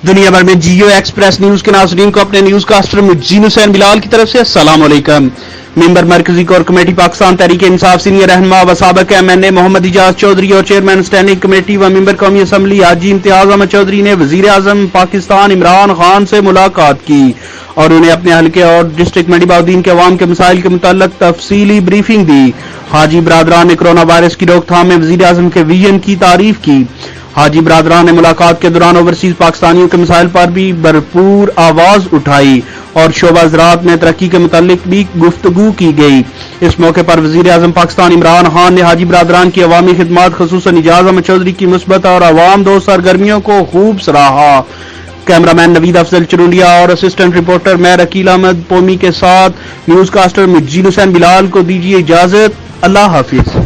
دنیا بھر میں جیو ایکسپریس نیوز کے ناظرین کو اپنے نیوز کاسٹر مجین حسین بلال کی طرف سے السلام علیکم۔ ممبر مرکزی core committee Pakistan Tehreek Insaf senior رہنما و سابق MNA محمد اجاز چودھری اور چیئرمین اسٹینڈنگ کمیٹی و ممبر قومی اسمبلی حاجی امتیاز احمد چودھری نے وزیر اعظم پاکستان عمران خان سے ملاقات کی اور انہیں اپنے حلقے اور ڈسٹرکٹ منڈی بہاؤالدین کے عوام کے مسائل کے متعلق تفصیلی بریفنگ دی۔ حاجی برادران نے کرونا وائرس کی روک تھام میں وزیر اعظم کے ویژن کی تعریف کی۔ حاجی برادران نے ملاقات کے دوران اوورسیز پاکستانیوں کے مسائل پر بھی بھرپور آواز اٹھائی اور شعبہ زراعت میں ترقی کے متعلق بھی گفتگو کی گئی۔ اس موقع پر وزیر اعظم پاکستان عمران خان نے حاجی برادران کی عوامی خدمات خصوصاً اجاز احمد چودھری کی مثبت اور عوام دوست سرگرمیوں کو خوب سراہا۔ کیمرامین نوید افضل چرونڈیا اور اسسٹنٹ رپورٹر میر عقیل احمد پومی کے ساتھ نیوز کاسٹر مجین حسین بلال کو دیجیے اجازت۔ اللہ حافظ۔